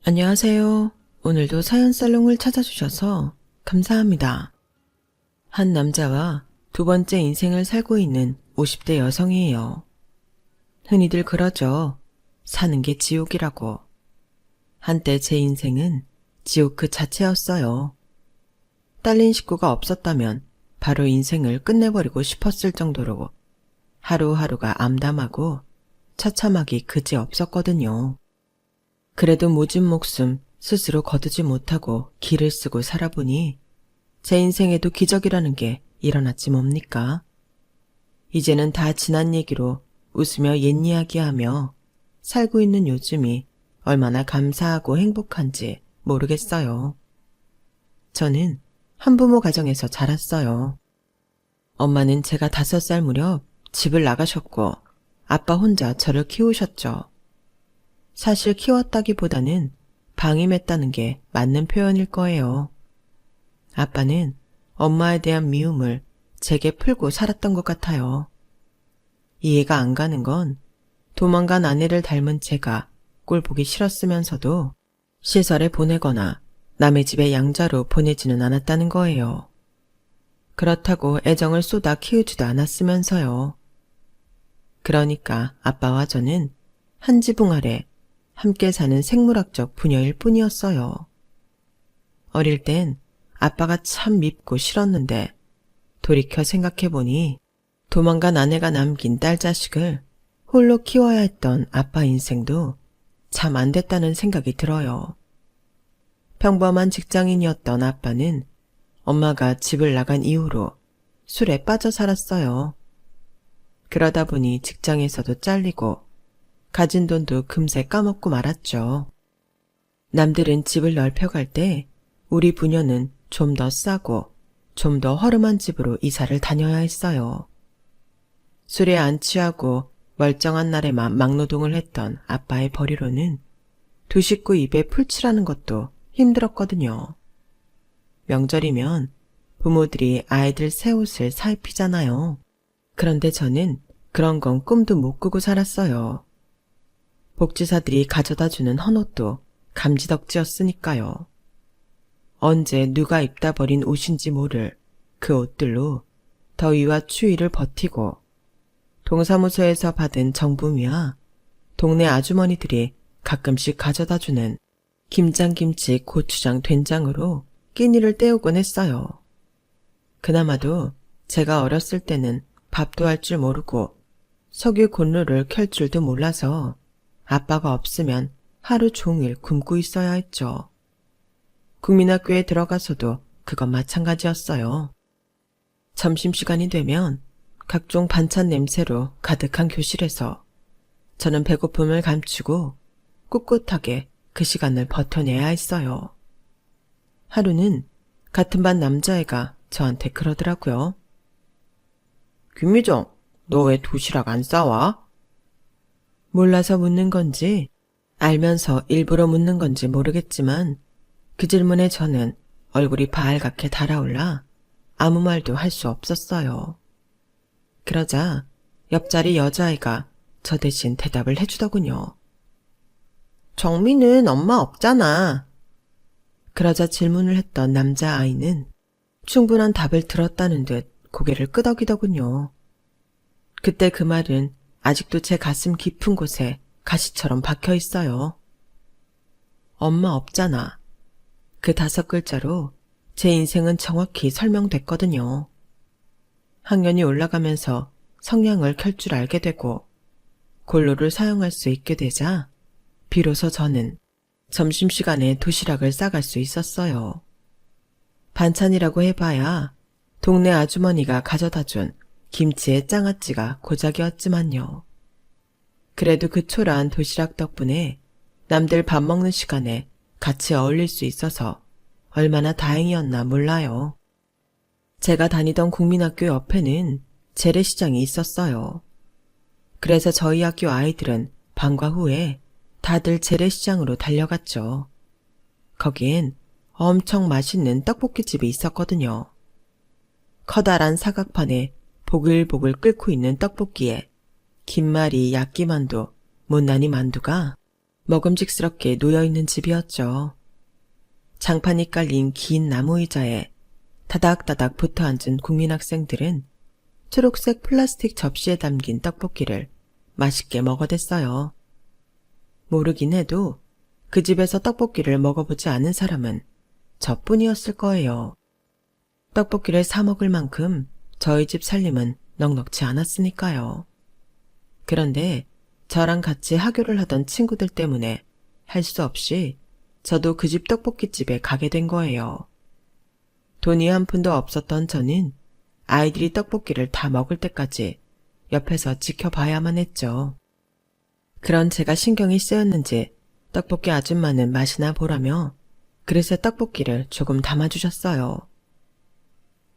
안녕하세요. 오늘도 사연 살롱을 찾아주셔서 감사합니다. 한 남자와 두 번째 인생을 살고 있는 50대 여성이에요. 흔히들 그러죠. 사는 게 지옥이라고. 한때 제 인생은 지옥 그 자체였어요. 딸린 식구가 없었다면 바로 인생을 끝내버리고 싶었을 정도로 하루하루가 암담하고 처참하기 그지없었거든요. 그래도 모진 목숨 스스로 거두지 못하고 기를 쓰고 살아보니 제 인생에도 기적이라는 게 일어났지 뭡니까? 이제는 다 지난 얘기로 웃으며 옛 이야기하며 살고 있는 요즘이 얼마나 감사하고 행복한지 모르겠어요. 저는 한부모 가정에서 자랐어요. 엄마는 제가 5살 무렵 집을 나가셨고 아빠 혼자 저를 키우셨죠. 사실 키웠다기보다는 방임했다는 게 맞는 표현일 거예요. 아빠는 엄마에 대한 미움을 제게 풀고 살았던 것 같아요. 이해가 안 가는 건 도망간 아내를 닮은 제가 꼴 보기 싫었으면서도 시설에 보내거나 남의 집에 양자로 보내지는 않았다는 거예요. 그렇다고 애정을 쏟아 키우지도 않았으면서요. 그러니까 아빠와 저는 한 지붕 아래 함께 사는 생물학적 부녀일 뿐이었어요. 어릴 땐 아빠가 참 밉고 싫었는데 돌이켜 생각해보니 도망간 아내가 남긴 딸 자식을 홀로 키워야 했던 아빠 인생도 참 안 됐다는 생각이 들어요. 평범한 직장인이었던 아빠는 엄마가 집을 나간 이후로 술에 빠져 살았어요. 그러다 보니 직장에서도 잘리고 가진 돈도 금세 까먹고 말았죠. 남들은 집을 넓혀갈 때 우리 부녀는 좀 더 싸고 좀 더 허름한 집으로 이사를 다녀야 했어요. 술에 안 취하고 멀쩡한 날에만 막노동을 했던 아빠의 벌이로는 두 식구 입에 풀칠하는 것도 힘들었거든요. 명절이면 부모들이 아이들 새 옷을 사입히잖아요. 그런데 저는 그런 건 꿈도 못 꾸고 살았어요. 복지사들이 가져다주는 헌옷도 감지덕지였으니까요. 언제 누가 입다 버린 옷인지 모를 그 옷들로 더위와 추위를 버티고 동사무소에서 받은 정부미와 동네 아주머니들이 가끔씩 가져다주는 김장김치, 고추장, 된장으로 끼니를 때우곤 했어요. 그나마도 제가 어렸을 때는 밥도 할 줄 모르고 석유 곤로를 켤 줄도 몰라서 아빠가 없으면 하루 종일 굶고 있어야 했죠. 국민학교에 들어가서도 그건 마찬가지였어요. 점심시간이 되면 각종 반찬 냄새로 가득한 교실에서 저는 배고픔을 감추고 꿋꿋하게 그 시간을 버텨내야 했어요. 하루는 같은 반 남자애가 저한테 그러더라고요. 김미정, 너 왜 도시락 안 싸와? 몰라서 묻는 건지 알면서 일부러 묻는 건지 모르겠지만 그 질문에 저는 얼굴이 바알갛게 달아올라 아무 말도 할 수 없었어요. 그러자 옆자리 여자아이가 저 대신 대답을 해주더군요. 정민은 엄마 없잖아. 그러자 질문을 했던 남자아이는 충분한 답을 들었다는 듯 고개를 끄덕이더군요. 그때 그 말은 아직도 제 가슴 깊은 곳에 가시처럼 박혀 있어요. 엄마 없잖아. 그 5글자로 제 인생은 정확히 설명됐거든요. 학년이 올라가면서 성냥을 켤 줄 알게 되고 골로를 사용할 수 있게 되자 비로소 저는 점심시간에 도시락을 싸갈 수 있었어요. 반찬이라고 해봐야 동네 아주머니가 가져다준 김치의 장아찌가 고작이었지만요. 그래도 그 초라한 도시락 덕분에 남들 밥 먹는 시간에 같이 어울릴 수 있어서 얼마나 다행이었나 몰라요. 제가 다니던 국민학교 옆에는 재래시장이 있었어요. 그래서 저희 학교 아이들은 방과 후에 다들 재래시장으로 달려갔죠. 거기엔 엄청 맛있는 떡볶이집이 있었거든요. 커다란 사각판에 보글보글 끓고 있는 떡볶이에 김말이, 야끼만두, 못난이 만두가 먹음직스럽게 놓여있는 집이었죠. 장판이 깔린 긴 나무 의자에 다닥다닥 붙어앉은 국민학생들은 초록색 플라스틱 접시에 담긴 떡볶이를 맛있게 먹어댔어요. 모르긴 해도 그 집에서 떡볶이를 먹어보지 않은 사람은 저뿐이었을 거예요. 떡볶이를 사 먹을 만큼 저희 집 살림은 넉넉지 않았으니까요. 그런데 저랑 같이 하교를 하던 친구들 때문에 할 수 없이 저도 그 집 떡볶이집에 가게 된 거예요. 돈이 한 푼도 없었던 저는 아이들이 떡볶이를 다 먹을 때까지 옆에서 지켜봐야만 했죠. 그런 제가 신경이 쓰였는지 떡볶이 아줌마는 맛이나 보라며 그릇에 떡볶이를 조금 담아주셨어요.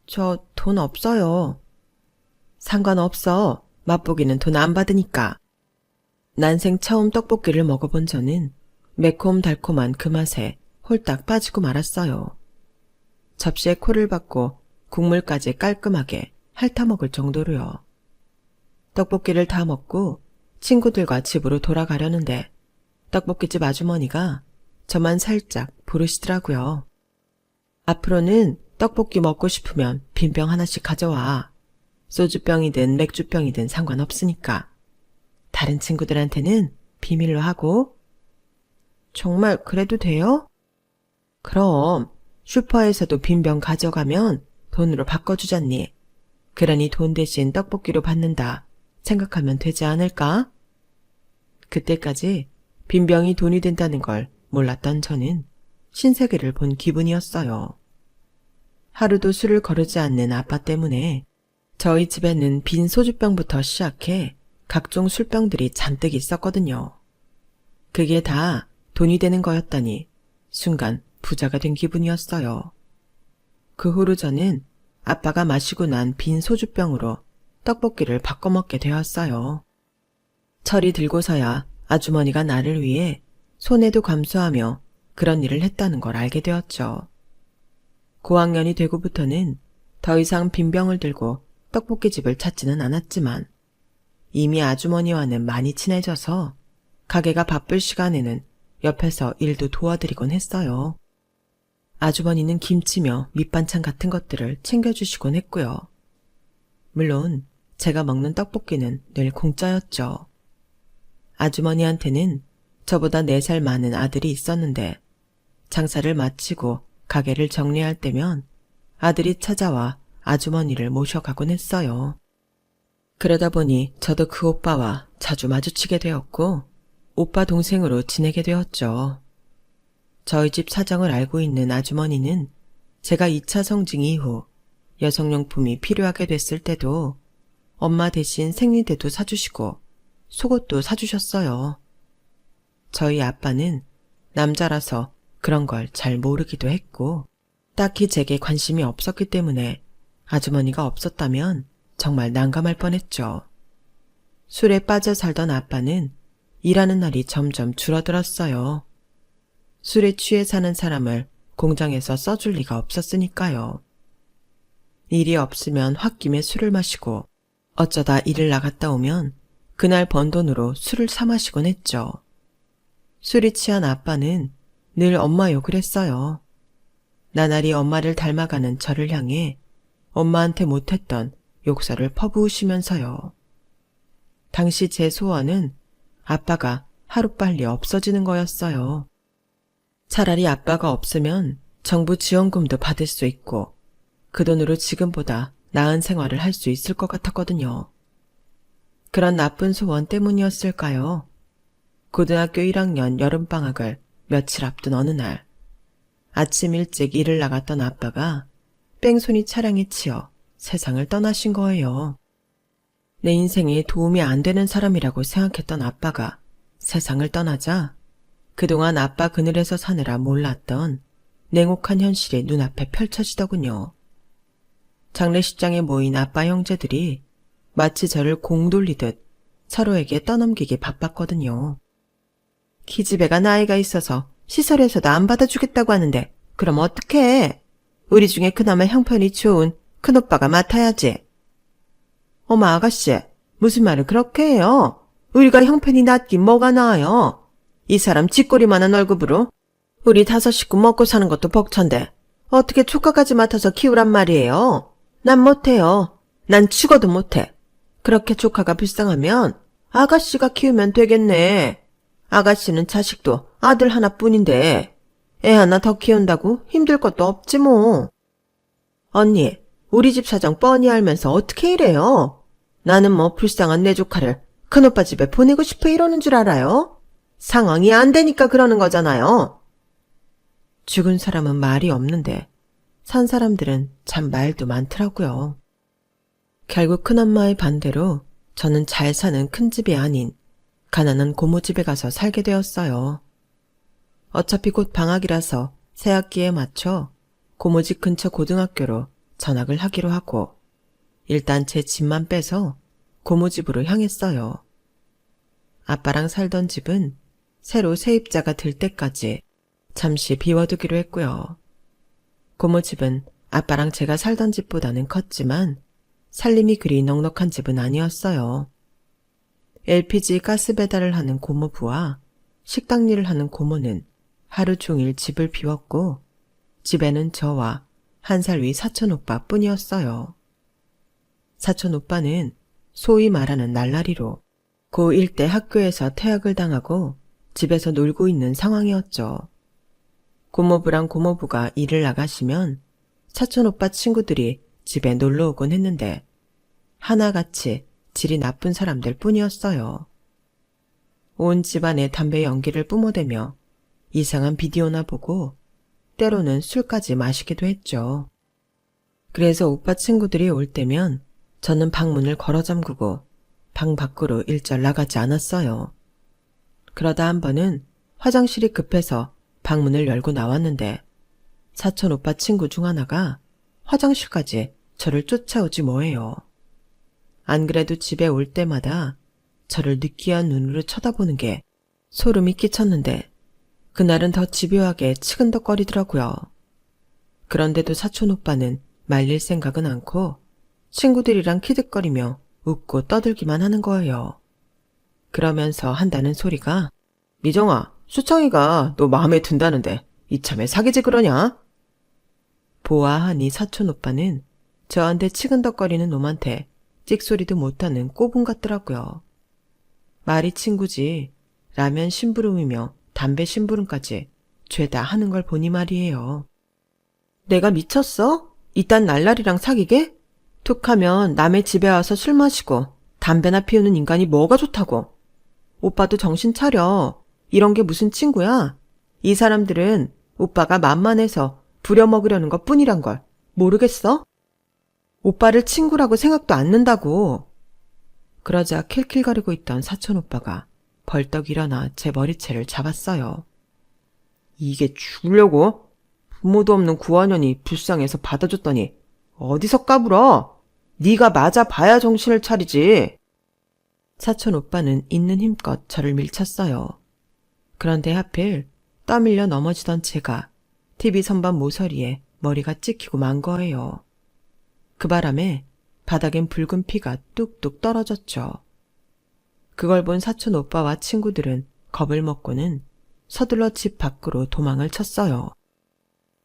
저 돈 없어요. 상관없어. 맛보기는 돈 안 받으니까. 난생 처음 떡볶이를 먹어본 저는 매콤달콤한 그 맛에 홀딱 빠지고 말았어요. 접시에 코를 박고 국물까지 깔끔하게 핥아먹을 정도로요. 떡볶이를 다 먹고 친구들과 집으로 돌아가려는데 떡볶이집 아주머니가 저만 살짝 부르시더라고요. 앞으로는 떡볶이 먹고 싶으면 빈병 하나씩 가져와. 소주병이든 맥주병이든 상관없으니까. 다른 친구들한테는 비밀로 하고. 정말 그래도 돼요? 그럼 슈퍼에서도 빈병 가져가면 돈으로 바꿔주잖니. 그러니 돈 대신 떡볶이로 받는다 생각하면 되지 않을까? 그때까지 빈병이 돈이 된다는 걸 몰랐던 저는 신세계를 본 기분이었어요. 하루도 술을 거르지 않는 아빠 때문에 저희 집에는 빈 소주병부터 시작해 각종 술병들이 잔뜩 있었거든요. 그게 다 돈이 되는 거였다니 순간 부자가 된 기분이었어요. 그 후로 저는 아빠가 마시고 난 빈 소주병으로 떡볶이를 바꿔 먹게 되었어요. 철이 들고서야 아주머니가 나를 위해 손해도 감수하며 그런 일을 했다는 걸 알게 되었죠. 고학년이 되고부터는 더 이상 빈병을 들고 떡볶이집을 찾지는 않았지만 이미 아주머니와는 많이 친해져서 가게가 바쁠 시간에는 옆에서 일도 도와드리곤 했어요. 아주머니는 김치며 밑반찬 같은 것들을 챙겨주시곤 했고요. 물론 제가 먹는 떡볶이는 늘 공짜였죠. 아주머니한테는 저보다 4살 많은 아들이 있었는데 장사를 마치고 가게를 정리할 때면 아들이 찾아와 아주머니를 모셔가곤 했어요. 그러다 보니 저도 그 오빠와 자주 마주치게 되었고 오빠 동생으로 지내게 되었죠. 저희 집 사정을 알고 있는 아주머니는 제가 2차 성징 이후 여성용품이 필요하게 됐을 때도 엄마 대신 생리대도 사주시고 속옷도 사주셨어요. 저희 아빠는 남자라서 그런 걸 잘 모르기도 했고 딱히 제게 관심이 없었기 때문에 아주머니가 없었다면 정말 난감할 뻔했죠. 술에 빠져 살던 아빠는 일하는 날이 점점 줄어들었어요. 술에 취해 사는 사람을 공장에서 써줄 리가 없었으니까요. 일이 없으면 홧김에 술을 마시고 어쩌다 일을 나갔다 오면 그날 번 돈으로 술을 사 마시곤 했죠. 술이 취한 아빠는 늘 엄마 욕을 했어요. 나날이 엄마를 닮아가는 저를 향해 엄마한테 못했던 욕설을 퍼부으시면서요. 당시 제 소원은 아빠가 하루빨리 없어지는 거였어요. 차라리 아빠가 없으면 정부 지원금도 받을 수 있고 그 돈으로 지금보다 나은 생활을 할 수 있을 것 같았거든요. 그런 나쁜 소원 때문이었을까요? 고등학교 1학년 여름방학을 며칠 앞둔 어느 날 아침 일찍 일을 나갔던 아빠가 뺑소니 차량에 치여 세상을 떠나신 거예요. 내 인생에 도움이 안 되는 사람이라고 생각했던 아빠가 세상을 떠나자 그동안 아빠 그늘에서 사느라 몰랐던 냉혹한 현실이 눈앞에 펼쳐지더군요. 장례식장에 모인 아빠 형제들이 마치 저를 공 돌리듯 서로에게 떠넘기기 바빴거든요. 기집애가 나이가 있어서 시설에서도 안 받아주겠다고 하는데 그럼 어떡해? 우리 중에 그나마 형편이 좋은 큰오빠가 맡아야지. 어머 아가씨, 무슨 말을 그렇게 해요? 우리가 형편이 낮긴 뭐가 나아요? 이 사람 쥐꼬리만한 월급으로 우리 5 식구 먹고 사는 것도 벅찬데 어떻게 조카까지 맡아서 키우란 말이에요. 난 못해요. 난 죽어도 못해. 그렇게 조카가 불쌍하면 아가씨가 키우면 되겠네. 아가씨는 자식도 아들 하나뿐인데 애 하나 더 키운다고 힘들 것도 없지 뭐. 언니, 우리 집 사정 뻔히 알면서 어떻게 이래요? 나는 뭐 불쌍한 내 조카를 큰오빠 집에 보내고 싶어 이러는 줄 알아요? 상황이 안 되니까 그러는 거잖아요. 죽은 사람은 말이 없는데 산 사람들은 참 말도 많더라고요. 결국 큰엄마의 반대로 저는 잘 사는 큰 집이 아닌 가난한 고모 집에 가서 살게 되었어요. 어차피 곧 방학이라서 새학기에 맞춰 고모 집 근처 고등학교로 전학을 하기로 하고 일단 제 집만 빼서 고모 집으로 향했어요. 아빠랑 살던 집은 새로 세입자가 들 때까지 잠시 비워두기로 했고요. 고모 집은 아빠랑 제가 살던 집보다는 컸지만 살림이 그리 넉넉한 집은 아니었어요. LPG 가스 배달을 하는 고모부와 식당 일을 하는 고모는 하루 종일 집을 비웠고 집에는 저와 1살 위 사촌 오빠 뿐이었어요. 사촌 오빠는 소위 말하는 날라리로 고1 때 학교에서 퇴학을 당하고 집에서 놀고 있는 상황이었죠. 고모부랑 고모부가 일을 나가시면 사촌 오빠 친구들이 집에 놀러 오곤 했는데 하나같이 질이 나쁜 사람들 뿐이었어요. 온 집안에 담배 연기를 뿜어대며 이상한 비디오나 보고 때로는 술까지 마시기도 했죠. 그래서 오빠 친구들이 올 때면 저는 방문을 걸어 잠그고 방 밖으로 일절 나가지 않았어요. 그러다 한 번은 화장실이 급해서 방문을 열고 나왔는데 사촌 오빠 친구 중 하나가 화장실까지 저를 쫓아오지 뭐예요. 안 그래도 집에 올 때마다 저를 느끼한 눈으로 쳐다보는 게 소름이 끼쳤는데 그날은 더 집요하게 치근덕거리더라고요. 그런데도 사촌 오빠는 말릴 생각은 않고 친구들이랑 키득거리며 웃고 떠들기만 하는 거예요. 그러면서 한다는 소리가 미정아, 수창이가 너 마음에 든다는데 이참에 사귀지 그러냐? 보아하니 사촌 오빠는 저한테 치근덕거리는 놈한테 찍소리도 못하는 꼬분 같더라고요. 말이 친구지 라면 심부름이며 담배 심부름까지 죄다 하는 걸 보니 말이에요. 내가 미쳤어? 이딴 날라리랑 사귀게? 툭하면 남의 집에 와서 술 마시고 담배나 피우는 인간이 뭐가 좋다고. 오빠도 정신 차려. 이런 게 무슨 친구야? 이 사람들은 오빠가 만만해서 부려먹으려는 것 뿐이란 걸 모르겠어? 오빠를 친구라고 생각도 않는다고. 그러자 킬킬거리고 있던 사촌 오빠가 벌떡 일어나 제 머리채를 잡았어요. 이게 죽으려고? 부모도 없는 구원년이 불쌍해서 받아줬더니 어디서 까불어? 네가 맞아봐야 정신을 차리지. 사촌 오빠는 있는 힘껏 저를 밀쳤어요. 그런데 하필 떠밀려 넘어지던 제가 TV 선반 모서리에 머리가 찍히고 만 거예요. 그 바람에 바닥엔 붉은 피가 뚝뚝 떨어졌죠. 그걸 본 사촌 오빠와 친구들은 겁을 먹고는 서둘러 집 밖으로 도망을 쳤어요.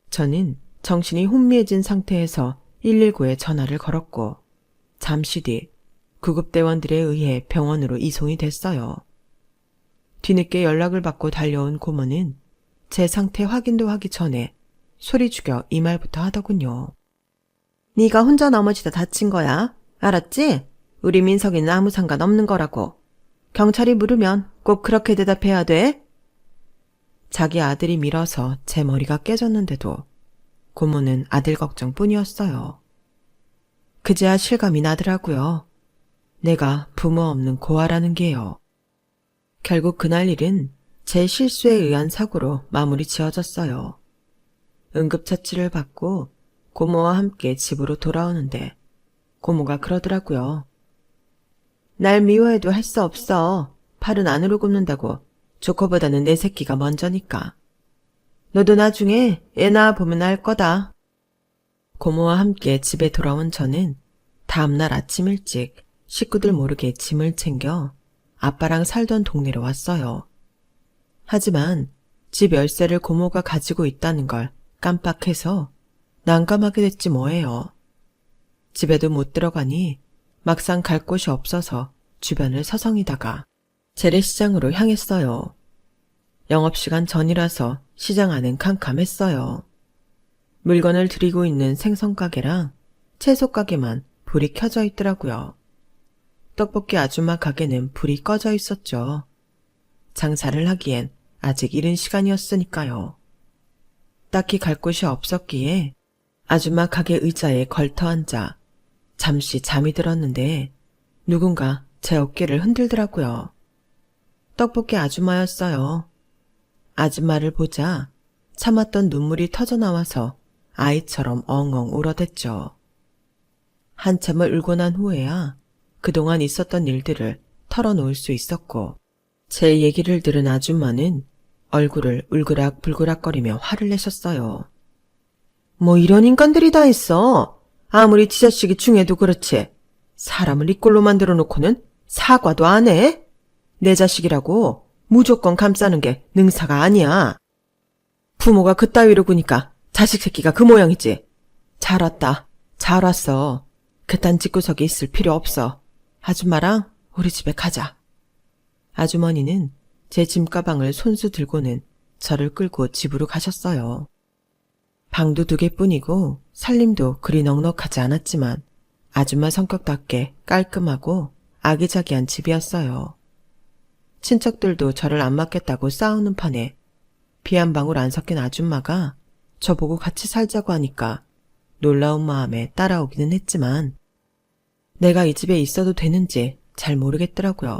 저는 정신이 혼미해진 상태에서 119에 전화를 걸었고 잠시 뒤 구급대원들에 의해 병원으로 이송이 됐어요. 뒤늦게 연락을 받고 달려온 고모는 제 상태 확인도 하기 전에 소리 죽여 이 말부터 하더군요. 네가 혼자 넘어지다 다친 거야. 알았지? 우리 민석이는 아무 상관없는 거라고. 경찰이 물으면 꼭 그렇게 대답해야 돼. 자기 아들이 밀어서 제 머리가 깨졌는데도 고모는 아들 걱정뿐이었어요. 그제야 실감이 나더라고요. 내가 부모 없는 고아라는 게요. 결국 그날 일은 제 실수에 의한 사고로 마무리 지어졌어요. 응급처치를 받고 고모와 함께 집으로 돌아오는데 고모가 그러더라고요. 날 미워해도 할 수 없어. 팔은 안으로 굽는다고. 조커보다는 내 새끼가 먼저니까. 너도 나중에 애 낳아보면 알 거다. 고모와 함께 집에 돌아온 저는 다음날 아침 일찍 식구들 모르게 짐을 챙겨 아빠랑 살던 동네로 왔어요. 하지만 집 열쇠를 고모가 가지고 있다는 걸 깜빡해서 난감하게 됐지 뭐예요. 집에도 못 들어가니 막상 갈 곳이 없어서 주변을 서성이다가 재래시장으로 향했어요. 영업시간 전이라서 시장 안은 캄캄했어요. 물건을 들이고 있는 생선가게랑 채소가게만 불이 켜져 있더라고요. 떡볶이 아줌마 가게는 불이 꺼져 있었죠. 장사를 하기엔 아직 이른 시간이었으니까요. 딱히 갈 곳이 없었기에 아줌마 가게 의자에 걸터 앉아 잠시 잠이 들었는데 누군가 제 어깨를 흔들더라고요. 떡볶이 아줌마였어요. 아줌마를 보자 참았던 눈물이 터져나와서 아이처럼 엉엉 울어댔죠. 한참을 울고 난 후에야 그동안 있었던 일들을 털어놓을 수 있었고 제 얘기를 들은 아줌마는 얼굴을 울그락불그락거리며 화를 내셨어요. 뭐 이런 인간들이 다 있어. 아무리 지 자식이 중해도 그렇지. 사람을 이 꼴로 만들어 놓고는 사과도 안 해? 내 자식이라고 무조건 감싸는 게 능사가 아니야. 부모가 그따위로 구니까 자식 새끼가 그 모양이지. 잘 왔다. 잘 왔어. 그딴 집구석에 있을 필요 없어. 아줌마랑 우리 집에 가자. 아주머니는 제 짐가방을 손수 들고는 저를 끌고 집으로 가셨어요. 방도 2개뿐이고 살림도 그리 넉넉하지 않았지만 아줌마 성격답게 깔끔하고 아기자기한 집이었어요. 친척들도 저를 안 맞겠다고 싸우는 판에 피 한 방울 안 섞인 아줌마가 저보고 같이 살자고 하니까 놀라운 마음에 따라오기는 했지만 내가 이 집에 있어도 되는지 잘 모르겠더라고요.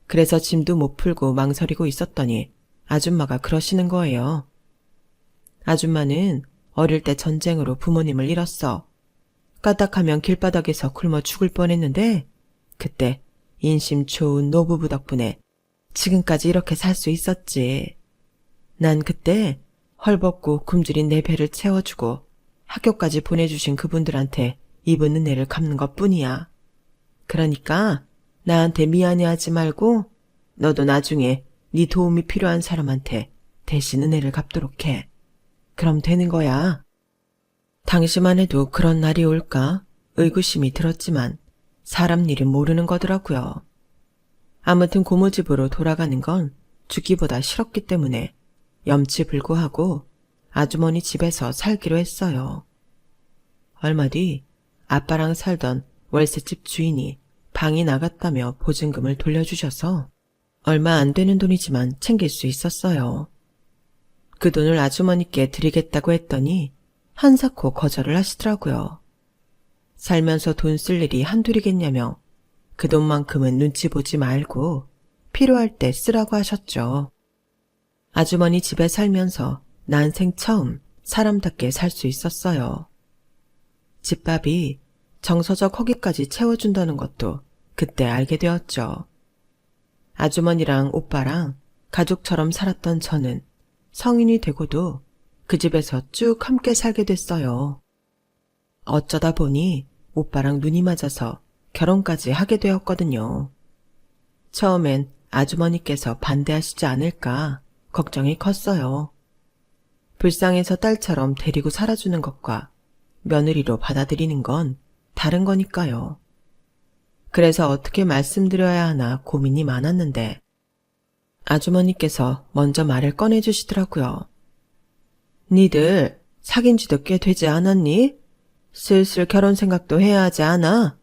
그래서 짐도 못 풀고 망설이고 있었더니 아줌마가 그러시는 거예요. 아줌마는 어릴 때 전쟁으로 부모님을 잃었어. 까딱하면 길바닥에서 굶어 죽을 뻔했는데 그때 인심 좋은 노부부 덕분에 지금까지 이렇게 살 수 있었지. 난 그때 헐벗고 굶주린 내 배를 채워주고 학교까지 보내주신 그분들한테 입은 은혜를 갚는 것뿐이야. 그러니까 나한테 미안해하지 말고 너도 나중에 네 도움이 필요한 사람한테 대신 은혜를 갚도록 해. 그럼 되는 거야. 당시만 해도 그런 날이 올까 의구심이 들었지만 사람 일은 모르는 거더라고요. 아무튼 고모 집으로 돌아가는 건 죽기보다 싫었기 때문에 염치불구하고 아주머니 집에서 살기로 했어요. 얼마 뒤 아빠랑 살던 월세집 주인이 방이 나갔다며 보증금을 돌려주셔서 얼마 안 되는 돈이지만 챙길 수 있었어요. 그 돈을 아주머니께 드리겠다고 했더니 한사코 거절을 하시더라고요. 살면서 돈 쓸 일이 한둘이겠냐며 그 돈만큼은 눈치 보지 말고 필요할 때 쓰라고 하셨죠. 아주머니 집에 살면서 난생 처음 사람답게 살 수 있었어요. 집밥이 정서적 허기까지 채워준다는 것도 그때 알게 되었죠. 아주머니랑 오빠랑 가족처럼 살았던 저는 성인이 되고도 그 집에서 쭉 함께 살게 됐어요. 어쩌다 보니 오빠랑 눈이 맞아서 결혼까지 하게 되었거든요. 처음엔 아주머니께서 반대하시지 않을까 걱정이 컸어요. 불쌍해서 딸처럼 데리고 살아주는 것과 며느리로 받아들이는 건 다른 거니까요. 그래서 어떻게 말씀드려야 하나 고민이 많았는데 아주머니께서 먼저 말을 꺼내주시더라고요. 니들 사귄 지도 꽤 되지 않았니? 슬슬 결혼 생각도 해야 하지 않아?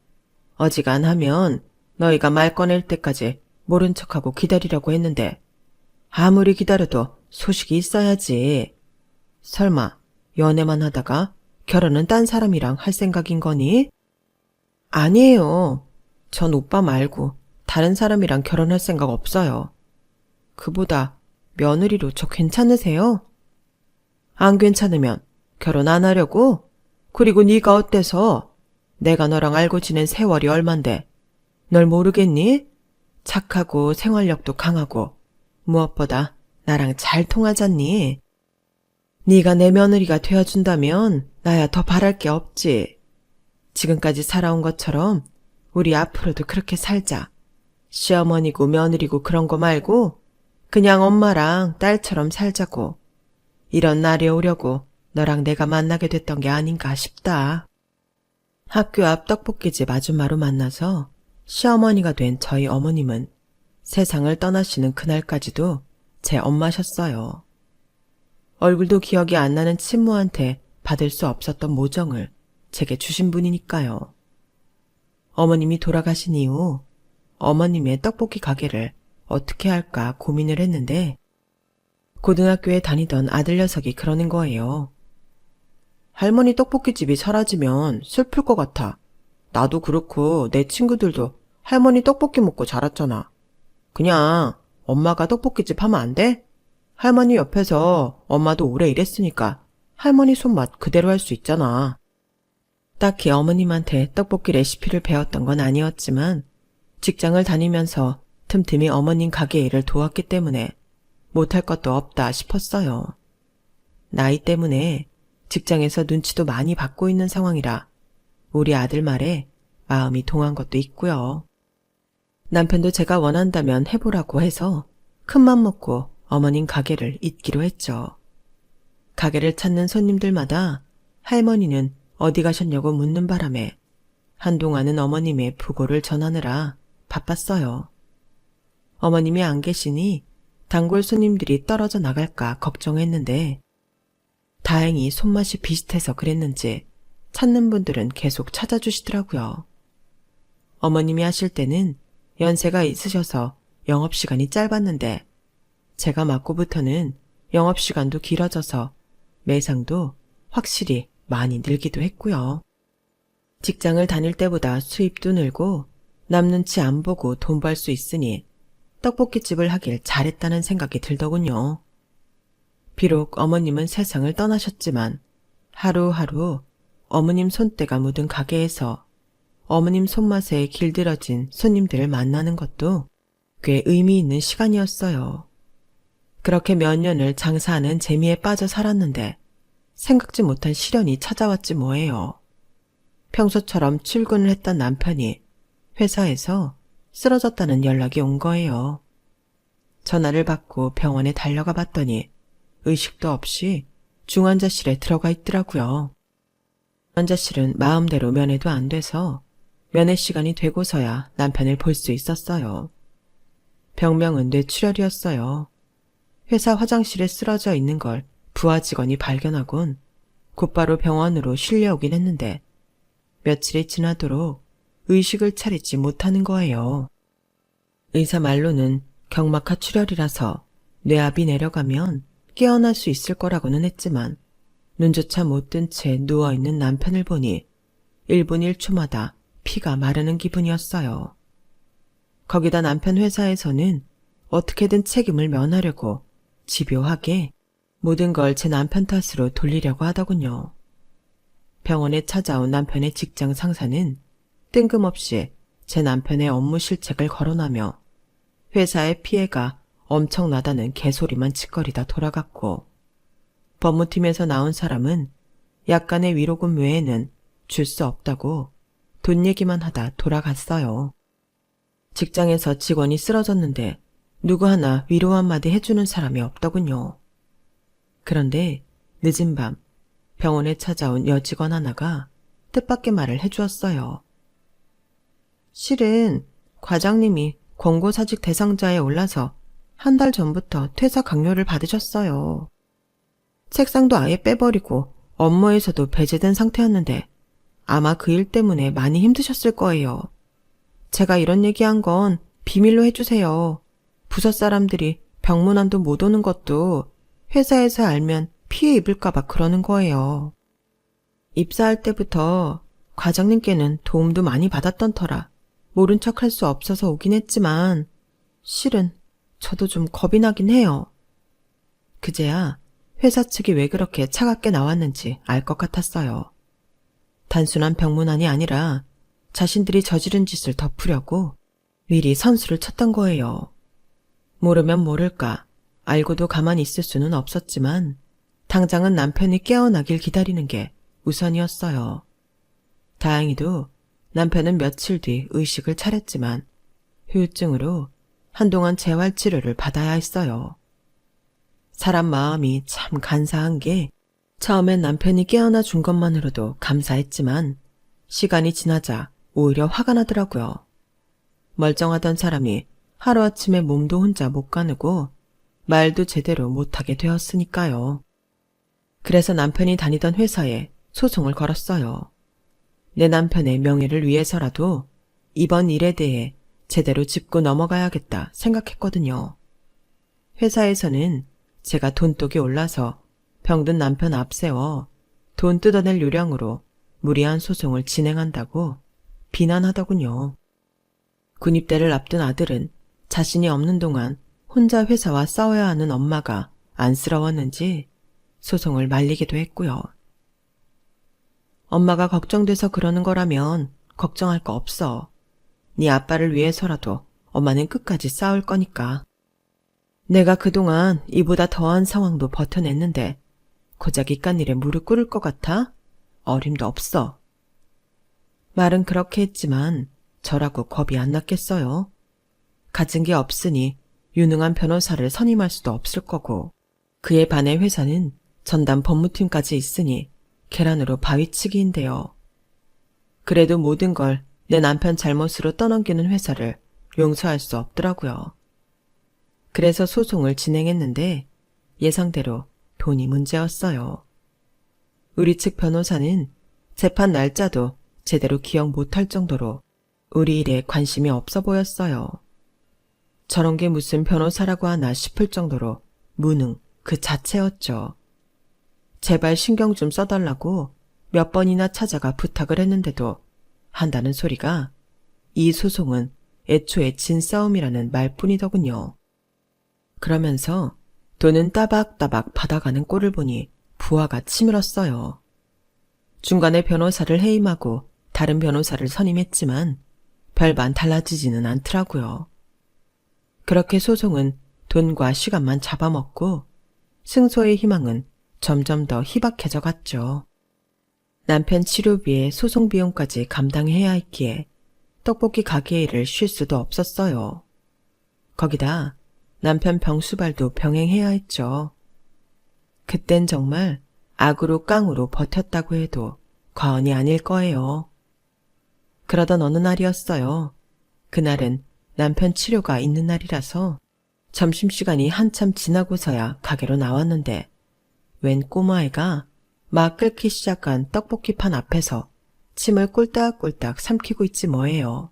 어지간하면 너희가 말 꺼낼 때까지 모른 척하고 기다리려고 했는데 아무리 기다려도 소식이 있어야지. 설마 연애만 하다가 결혼은 딴 사람이랑 할 생각인 거니? 아니에요. 전 오빠 말고 다른 사람이랑 결혼할 생각 없어요. 그보다 며느리로 저 괜찮으세요? 안 괜찮으면 결혼 안 하려고? 그리고 네가 어때서? 내가 너랑 알고 지낸 세월이 얼만데 널 모르겠니? 착하고 생활력도 강하고 무엇보다 나랑 잘 통하잖니? 네가 내 며느리가 되어준다면 나야 더 바랄 게 없지. 지금까지 살아온 것처럼 우리 앞으로도 그렇게 살자. 시어머니고 며느리고 그런 거 말고 그냥 엄마랑 딸처럼 살자고. 이런 날이 오려고 너랑 내가 만나게 됐던 게 아닌가 싶다. 학교 앞 떡볶이집 아줌마로 만나서 시어머니가 된 저희 어머님은 세상을 떠나시는 그날까지도 제 엄마셨어요. 얼굴도 기억이 안 나는 친모한테 받을 수 없었던 모정을 제게 주신 분이니까요. 어머님이 돌아가신 이후 어머님의 떡볶이 가게를 어떻게 할까 고민을 했는데 고등학교에 다니던 아들 녀석이 그러는 거예요. 할머니 떡볶이집이 사라지면 슬플 것 같아. 나도 그렇고 내 친구들도 할머니 떡볶이 먹고 자랐잖아. 그냥 엄마가 떡볶이집 하면 안 돼? 할머니 옆에서 엄마도 오래 일했으니까 할머니 손맛 그대로 할 수 있잖아. 딱히 어머님한테 떡볶이 레시피를 배웠던 건 아니었지만 직장을 다니면서 틈틈이 어머님 가게 일을 도왔기 때문에 못할 것도 없다 싶었어요. 나이 때문에 직장에서 눈치도 많이 받고 있는 상황이라 우리 아들 말에 마음이 동한 것도 있고요. 남편도 제가 원한다면 해보라고 해서 큰맘 먹고 어머님 가게를 잇기로 했죠. 가게를 찾는 손님들마다 할머니는 어디 가셨냐고 묻는 바람에 한동안은 어머님의 부고를 전하느라 바빴어요. 어머님이 안 계시니 단골 손님들이 떨어져 나갈까 걱정했는데 다행히 손맛이 비슷해서 그랬는지 찾는 분들은 계속 찾아주시더라고요. 어머님이 하실 때는 연세가 있으셔서 영업시간이 짧았는데 제가 맡고부터는 영업시간도 길어져서 매상도 확실히 많이 늘기도 했고요. 직장을 다닐 때보다 수입도 늘고 남 눈치 안 보고 돈 벌 수 있으니 떡볶이집을 하길 잘했다는 생각이 들더군요. 비록 어머님은 세상을 떠나셨지만 하루하루 어머님 손때가 묻은 가게에서 어머님 손맛에 길들여진 손님들을 만나는 것도 꽤 의미 있는 시간이었어요. 그렇게 몇 년을 장사하는 재미에 빠져 살았는데 생각지 못한 시련이 찾아왔지 뭐예요. 평소처럼 출근을 했던 남편이 회사에서 쓰러졌다는 연락이 온 거예요. 전화를 받고 병원에 달려가 봤더니 의식도 없이 중환자실에 들어가 있더라고요. 환자실은 마음대로 면회도 안 돼서 면회 시간이 되고서야 남편을 볼 수 있었어요. 병명은 뇌출혈이었어요. 회사 화장실에 쓰러져 있는 걸 부하 직원이 발견하곤 곧바로 병원으로 실려오긴 했는데 며칠이 지나도록 의식을 차리지 못하는 거예요. 의사 말로는 경막하 출혈이라서 뇌압이 내려가면 깨어날 수 있을 거라고는 했지만 눈조차 못 뜬 채 누워있는 남편을 보니 1분 1초마다 피가 마르는 기분이었어요. 거기다 남편 회사에서는 어떻게든 책임을 면하려고 집요하게 모든 걸 제 남편 탓으로 돌리려고 하더군요. 병원에 찾아온 남편의 직장 상사는 뜬금없이 제 남편의 업무 실책을 거론하며 회사의 피해가 엄청나다는 개소리만 짓거리다 돌아갔고 법무팀에서 나온 사람은 약간의 위로금 외에는 줄 수 없다고 돈 얘기만 하다 돌아갔어요. 직장에서 직원이 쓰러졌는데 누구 하나 위로 한마디 해주는 사람이 없더군요. 그런데 늦은 밤 병원에 찾아온 여직원 하나가 뜻밖의 말을 해주었어요. 실은 과장님이 권고사직 대상자에 올라서 한 달 전부터 퇴사 강요를 받으셨어요. 책상도 아예 빼버리고 업무에서도 배제된 상태였는데 아마 그 일 때문에 많이 힘드셨을 거예요. 제가 이런 얘기한 건 비밀로 해주세요. 부서 사람들이 병문안도 못 오는 것도 회사에서 알면 피해 입을까봐 그러는 거예요. 입사할 때부터 과장님께는 도움도 많이 받았던 터라 모른 척 할 수 없어서 오긴 했지만 실은 저도 좀 겁이 나긴 해요. 그제야 회사 측이 왜 그렇게 차갑게 나왔는지 알 것 같았어요. 단순한 병문안이 아니라 자신들이 저지른 짓을 덮으려고 미리 선수를 쳤던 거예요. 모르면 모를까 알고도 가만히 있을 수는 없었지만 당장은 남편이 깨어나길 기다리는 게 우선이었어요. 다행히도 남편은 며칠 뒤 의식을 차렸지만 후유증으로 한동안 재활치료를 받아야 했어요. 사람 마음이 참 간사한 게 처음엔 남편이 깨어나 준 것만으로도 감사했지만 시간이 지나자 오히려 화가 나더라고요. 멀쩡하던 사람이 하루아침에 몸도 혼자 못 가누고 말도 제대로 못하게 되었으니까요. 그래서 남편이 다니던 회사에 소송을 걸었어요. 내 남편의 명예를 위해서라도 이번 일에 대해 제대로 짚고 넘어가야겠다 생각했거든요. 회사에서는 제가 돈독이 올라서 병든 남편 앞세워 돈 뜯어낼 요량으로 무리한 소송을 진행한다고 비난하더군요. 군입대를 앞둔 아들은 자신이 없는 동안 혼자 회사와 싸워야 하는 엄마가 안쓰러웠는지 소송을 말리기도 했고요. 엄마가 걱정돼서 그러는 거라면 걱정할 거 없어. 네 아빠를 위해서라도 엄마는 끝까지 싸울 거니까. 내가 그동안 이보다 더한 상황도 버텨냈는데 고작 이깟 일에 무릎 꿇을 것 같아? 어림도 없어. 말은 그렇게 했지만 저라고 겁이 안 났겠어요. 가진 게 없으니 유능한 변호사를 선임할 수도 없을 거고 그에 반해 회사는 전담 법무팀까지 있으니 계란으로 바위치기인데요. 그래도 모든 걸 내 남편 잘못으로 떠넘기는 회사를 용서할 수 없더라고요. 그래서 소송을 진행했는데 예상대로 돈이 문제였어요. 우리 측 변호사는 재판 날짜도 제대로 기억 못할 정도로 우리 일에 관심이 없어 보였어요. 저런 게 무슨 변호사라고 하나 싶을 정도로 무능 그 자체였죠. 제발 신경 좀 써달라고 몇 번이나 찾아가 부탁을 했는데도 한다는 소리가 이 소송은 애초에 진싸움이라는 말뿐이더군요. 그러면서 돈은 따박따박 받아가는 꼴을 보니 부하가 치밀었어요. 중간에 변호사를 해임하고 다른 변호사를 선임했지만 별반 달라지지는 않더라고요. 그렇게 소송은 돈과 시간만 잡아먹고 승소의 희망은 점점 더 희박해져 갔죠. 남편 치료비에 소송 비용까지 감당해야 했기에 떡볶이 가게 일을 쉴 수도 없었어요. 거기다 남편 병수발도 병행해야 했죠. 그땐 정말 악으로 깡으로 버텼다고 해도 과언이 아닐 거예요. 그러던 어느 날이었어요. 그날은 남편 치료가 있는 날이라서 점심시간이 한참 지나고서야 가게로 나왔는데 웬 꼬마애가 막 끓기 시작한 떡볶이판 앞에서 침을 꼴딱꼴딱 삼키고 있지 뭐예요.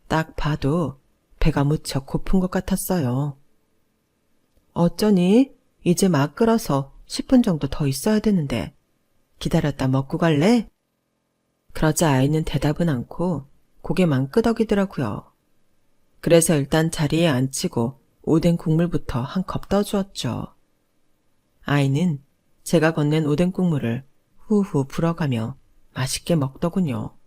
딱 봐도 배가 무척 고픈 것 같았어요. 어쩌니? 이제 막 끓어서 10분 정도 더 있어야 되는데 기다렸다 먹고 갈래? 그러자 아이는 대답은 않고 고개만 끄덕이더라고요. 그래서 일단 자리에 앉히고 오뎅 국물부터 한 컵 떠주었죠. 아이는 제가 건넨 오뎅 국물을 후후 불어가며 맛있게 먹더군요.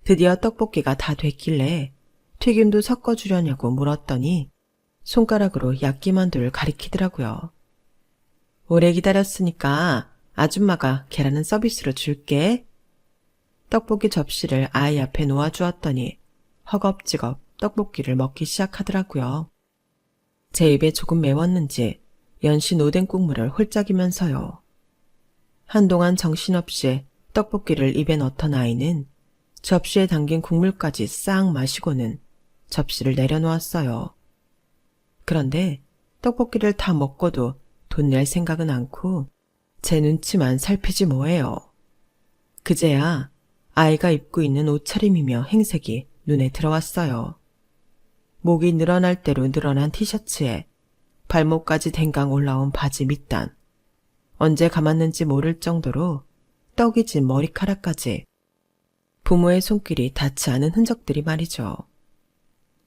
드디어 떡볶이가 다 됐길래 튀김도 섞어주려냐고 물었더니 손가락으로 야끼만두를 가리키더라고요. 오래 기다렸으니까 아줌마가 계란은 서비스로 줄게. 떡볶이 접시를 아이 앞에 놓아주었더니 허겁지겁 떡볶이를 먹기 시작하더라고요. 제 입에 조금 매웠는지 연신 오뎅 국물을 홀짝이면서요. 한동안 정신없이 떡볶이를 입에 넣던 아이는 접시에 담긴 국물까지 싹 마시고는 접시를 내려놓았어요. 그런데 떡볶이를 다 먹고도 돈 낼 생각은 않고 제 눈치만 살피지 뭐예요. 그제야 아이가 입고 있는 옷차림이며 행색이 눈에 들어왔어요. 목이 늘어날 대로 늘어난 티셔츠에 발목까지 댕강 올라온 바지 밑단, 언제 감았는지 모를 정도로 떡이 진 머리카락까지 부모의 손길이 닿지 않은 흔적들이 말이죠.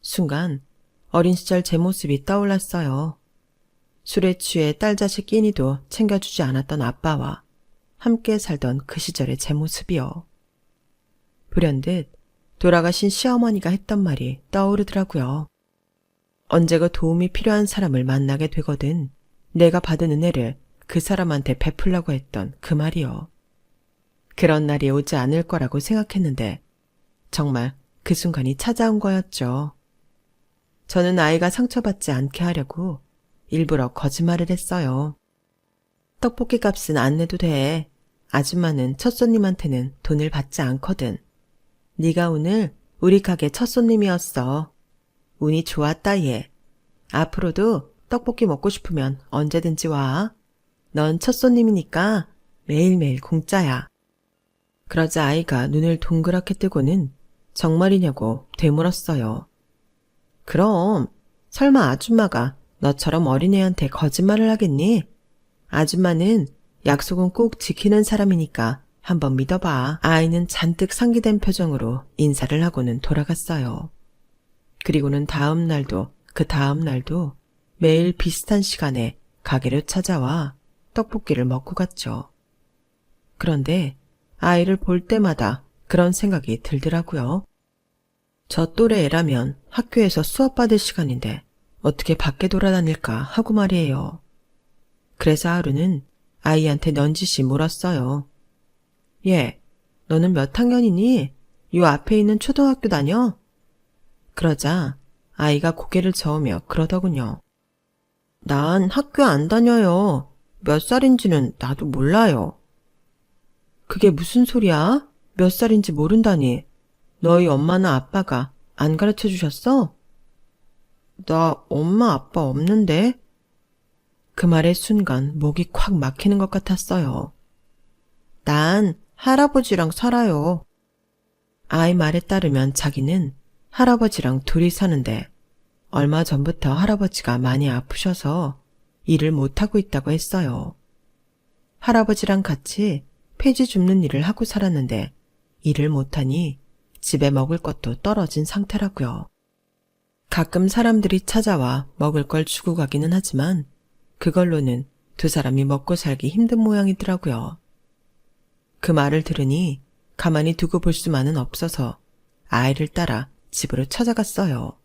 순간 어린 시절 제 모습이 떠올랐어요. 술에 취해 딸 자식 끼니도 챙겨주지 않았던 아빠와 함께 살던 그 시절의 제 모습이요. 불현듯 돌아가신 시어머니가 했던 말이 떠오르더라고요. 언제가 도움이 필요한 사람을 만나게 되거든 내가 받은 은혜를 그 사람한테 베풀려고 했던 그 말이요. 그런 날이 오지 않을 거라고 생각했는데 정말 그 순간이 찾아온 거였죠. 저는 아이가 상처받지 않게 하려고 일부러 거짓말을 했어요. 떡볶이 값은 안 내도 돼. 아줌마는 첫 손님한테는 돈을 받지 않거든. 네가 오늘 우리 가게 첫 손님이었어. 운이 좋았다 얘. 앞으로도 떡볶이 먹고 싶으면 언제든지 와. 넌 첫 손님이니까 매일매일 공짜야. 그러자 아이가 눈을 동그랗게 뜨고는 정말이냐고 되물었어요. 그럼 설마 아줌마가 너처럼 어린애한테 거짓말을 하겠니? 아줌마는 약속은 꼭 지키는 사람이니까 한번 믿어봐. 아이는 잔뜩 상기된 표정으로 인사를 하고는 돌아갔어요. 그리고는 다음 날도 그 다음 날도 매일 비슷한 시간에 가게로 찾아와 떡볶이를 먹고 갔죠. 그런데 아이를 볼 때마다 그런 생각이 들더라고요. 저 또래 애라면 학교에서 수업 받을 시간인데 어떻게 밖에 돌아다닐까 하고 말이에요. 그래서 하루는 아이한테 넌지시 물었어요. 얘, 너는 몇 학년이니? 요 앞에 있는 초등학교 다녀? 그러자 아이가 고개를 저으며 그러더군요. 난 학교 안 다녀요. 몇 살인지는 나도 몰라요. 그게 무슨 소리야? 몇 살인지 모른다니. 너희 엄마나 아빠가 안 가르쳐 주셨어? 나 엄마 아빠 없는데? 그 말의 순간 목이 콱 막히는 것 같았어요. 난 할아버지랑 살아요. 아이 말에 따르면 자기는 할아버지랑 둘이 사는데 얼마 전부터 할아버지가 많이 아프셔서 일을 못하고 있다고 했어요. 할아버지랑 같이 폐지 줍는 일을 하고 살았는데 일을 못하니 집에 먹을 것도 떨어진 상태라고요. 가끔 사람들이 찾아와 먹을 걸 주고 가기는 하지만 그걸로는 두 사람이 먹고 살기 힘든 모양이더라고요. 그 말을 들으니 가만히 두고 볼 수만은 없어서 아이를 따라 집으로 찾아갔어요.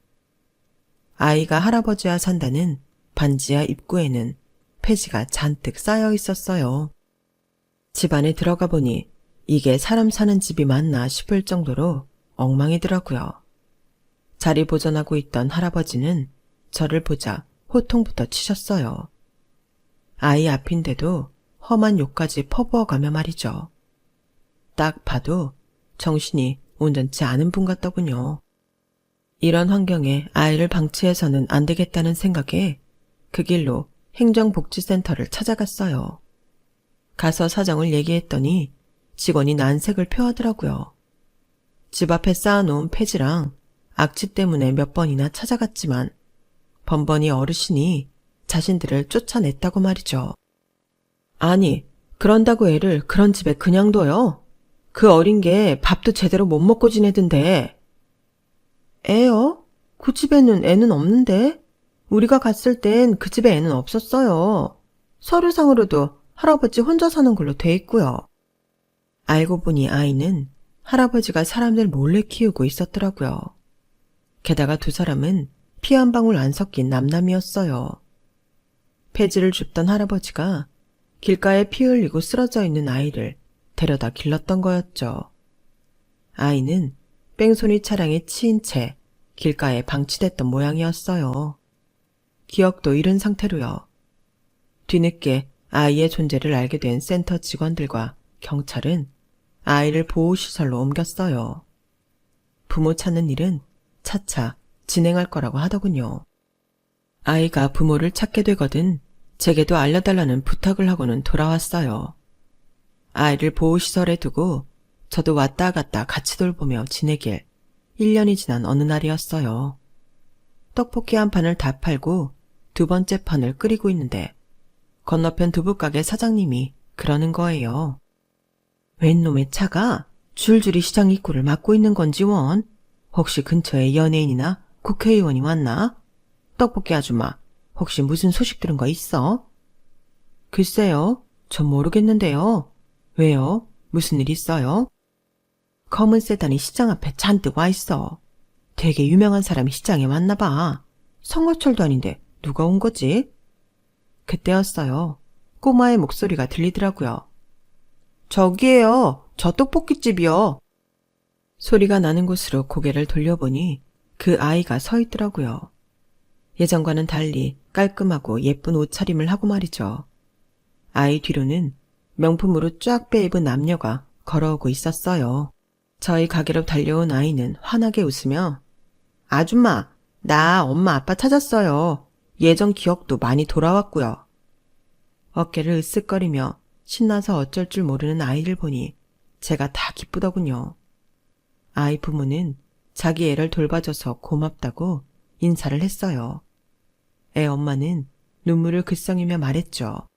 아이가 할아버지와 산다는 반지하 입구에는 폐지가 잔뜩 쌓여 있었어요. 집 안에 들어가 보니 이게 사람 사는 집이 맞나 싶을 정도로 엉망이더라고요. 자리 보존하고 있던 할아버지는 저를 보자 호통부터 치셨어요. 아이 앞인데도 험한 욕까지 퍼부어가며 말이죠. 딱 봐도 정신이 온전치 않은 분 같더군요. 이런 환경에 아이를 방치해서는 안 되겠다는 생각에 그 길로 행정복지센터를 찾아갔어요. 가서 사정을 얘기했더니 직원이 난색을 표하더라고요. 집 앞에 쌓아놓은 폐지랑 악취 때문에 몇 번이나 찾아갔지만 번번이 어르신이 자신들을 쫓아냈다고 말이죠. 아니, 그런다고 애를 그런 집에 그냥 둬요? 그 어린 게 밥도 제대로 못 먹고 지내던데. 애요? 그 집에는 애는 없는데? 우리가 갔을 땐 그 집에 애는 없었어요. 서류상으로도 할아버지 혼자 사는 걸로 돼 있고요. 알고 보니 아이는 할아버지가 사람들 몰래 키우고 있었더라고요. 게다가 두 사람은 피 한 방울 안 섞인 남남이었어요. 폐지를 줍던 할아버지가 길가에 피 흘리고 쓰러져 있는 아이를 데려다 길렀던 거였죠. 아이는 뺑소니 차량에 치인 채 길가에 방치됐던 모양이었어요. 기억도 잃은 상태로요. 뒤늦게 아이의 존재를 알게 된 센터 직원들과 경찰은 아이를 보호시설로 옮겼어요. 부모 찾는 일은 차차 진행할 거라고 하더군요. 아이가 부모를 찾게 되거든 제게도 알려달라는 부탁을 하고는 돌아왔어요. 아이를 보호시설에 두고 저도 왔다 갔다 같이 돌보며 지내길 1년이 지난 어느 날이었어요. 떡볶이 한 판을 다 팔고 두 번째 판을 끓이고 있는데 건너편 두부가게 사장님이 그러는 거예요. 웬 놈의 차가 줄줄이 시장 입구를 막고 있는 건지 원? 혹시 근처에 연예인이나 국회의원이 왔나? 떡볶이 아줌마, 혹시 무슨 소식 들은 거 있어? 글쎄요, 전 모르겠는데요. 왜요? 무슨 일 있어요? 검은 세단이 시장 앞에 잔뜩 와 있어. 되게 유명한 사람이 시장에 왔나 봐. 성화철도 아닌데 누가 온 거지? 그때였어요. 꼬마의 목소리가 들리더라고요. 저기에요. 저 떡볶이집이요. 소리가 나는 곳으로 고개를 돌려보니 그 아이가 서 있더라고요. 예전과는 달리 깔끔하고 예쁜 옷차림을 하고 말이죠. 아이 뒤로는 명품으로 쫙 빼입은 남녀가 걸어오고 있었어요. 저희 가게로 달려온 아이는 환하게 웃으며 아줌마, 나 엄마 아빠 찾았어요. 예전 기억도 많이 돌아왔고요. 어깨를 으쓱거리며 신나서 어쩔 줄 모르는 아이를 보니 제가 다 기쁘더군요. 아이 부모는 자기 애를 돌봐줘서 고맙다고 인사를 했어요. 애 엄마는 눈물을 글썽이며 말했죠.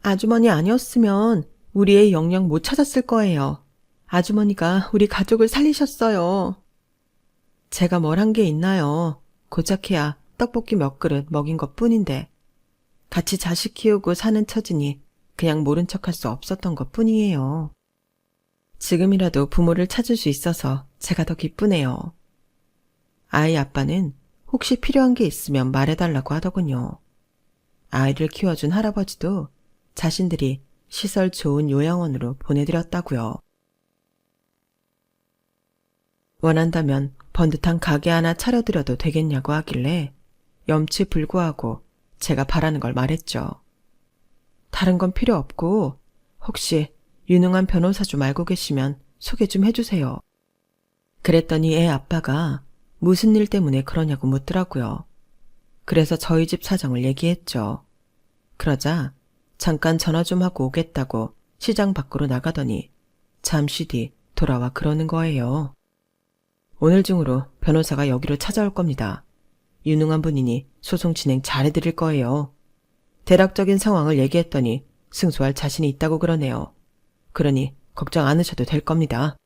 아주머니 아니었으면 우리 애 영영 못 찾았을 거예요. 아주머니가 우리 가족을 살리셨어요. 제가 뭘 한 게 있나요? 고작해야 떡볶이 몇 그릇 먹인 것 뿐인데 같이 자식 키우고 사는 처지니 그냥 모른 척할 수 없었던 것 뿐이에요. 지금이라도 부모를 찾을 수 있어서 제가 더 기쁘네요. 아이 아빠는 혹시 필요한 게 있으면 말해달라고 하더군요. 아이를 키워준 할아버지도 자신들이 시설 좋은 요양원으로 보내드렸다고요. 원한다면 번듯한 가게 하나 차려드려도 되겠냐고 하길래 염치불구하고 제가 바라는 걸 말했죠. 다른 건 필요 없고 혹시 유능한 변호사 좀 알고 계시면 소개 좀 해주세요. 그랬더니 애 아빠가 무슨 일 때문에 그러냐고 묻더라고요. 그래서 저희 집 사정을 얘기했죠. 그러자 잠깐 전화 좀 하고 오겠다고 시장 밖으로 나가더니 잠시 뒤 돌아와 그러는 거예요. 오늘 중으로 변호사가 여기로 찾아올 겁니다. 유능한 분이니 소송 진행 잘해드릴 거예요. 대략적인 상황을 얘기했더니 승소할 자신이 있다고 그러네요. 그러니 걱정 않으셔도 될 겁니다.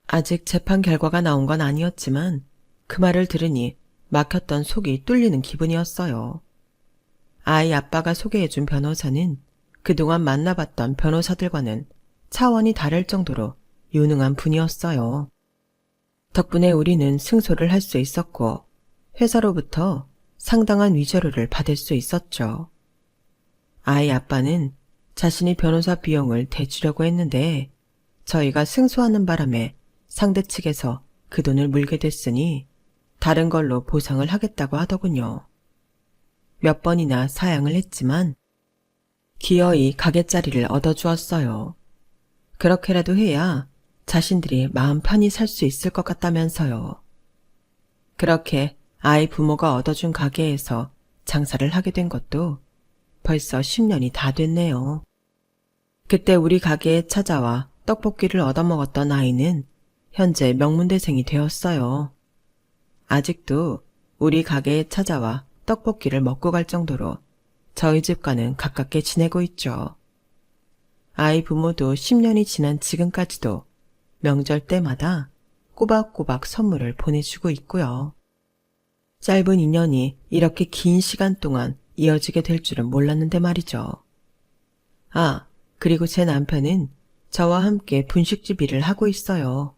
아직 재판 결과가 나온 건 아니었지만 그 말을 들으니 막혔던 속이 뚫리는 기분이었어요. 아이 아빠가 소개해준 변호사는 그동안 만나봤던 변호사들과는 차원이 다를 정도로 유능한 분이었어요. 덕분에 우리는 승소를 할 수 있었고 회사로부터 상당한 위자료를 받을 수 있었죠. 아이 아빠는 자신이 변호사 비용을 대주려고 했는데 저희가 승소하는 바람에 상대 측에서 그 돈을 물게 됐으니 다른 걸로 보상을 하겠다고 하더군요. 몇 번이나 사양을 했지만 기어이 가게자리를 얻어주었어요. 그렇게라도 해야 자신들이 마음 편히 살 수 있을 것 같다면서요. 그렇게 아이 부모가 얻어준 가게에서 장사를 하게 된 것도 벌써 10년이 다 됐네요. 그때 우리 가게에 찾아와 떡볶이를 얻어먹었던 아이는 현재 명문대생이 되었어요. 아직도 우리 가게에 찾아와 떡볶이를 먹고 갈 정도로 저희 집과는 가깝게 지내고 있죠. 아이 부모도 10년이 지난 지금까지도 명절 때마다 꼬박꼬박 선물을 보내주고 있고요. 짧은 인연이 이렇게 긴 시간 동안 이어지게 될 줄은 몰랐는데 말이죠. 아, 그리고 제 남편은 저와 함께 분식집 일을 하고 있어요.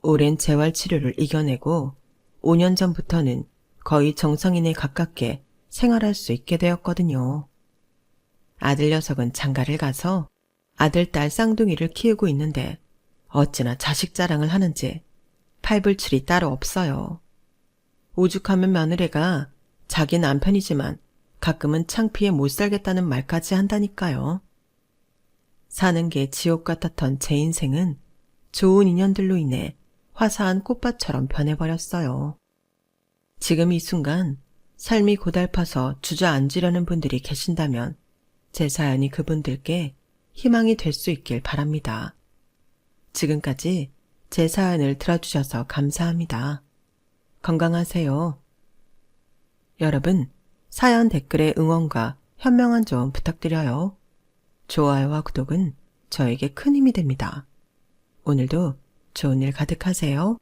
오랜 재활치료를 이겨내고 5년 전부터는 거의 정상인에 가깝게 생활할 수 있게 되었거든요. 아들 녀석은 장가를 가서 아들, 딸 쌍둥이를 키우고 있는데 어찌나 자식 자랑을 하는지 팔불출이 따로 없어요. 오죽하면 며느리가 자기 남편이지만 가끔은 창피해 못 살겠다는 말까지 한다니까요. 사는 게 지옥 같았던 제 인생은 좋은 인연들로 인해 화사한 꽃밭처럼 변해버렸어요. 지금 이 순간 삶이 고달파서 주저앉으려는 분들이 계신다면 제 사연이 그분들께 희망이 될 수 있길 바랍니다. 지금까지 제 사연을 들어주셔서 감사합니다. 건강하세요. 여러분, 사연 댓글에 응원과 현명한 조언 부탁드려요. 좋아요와 구독은 저에게 큰 힘이 됩니다. 오늘도 좋은 일 가득하세요.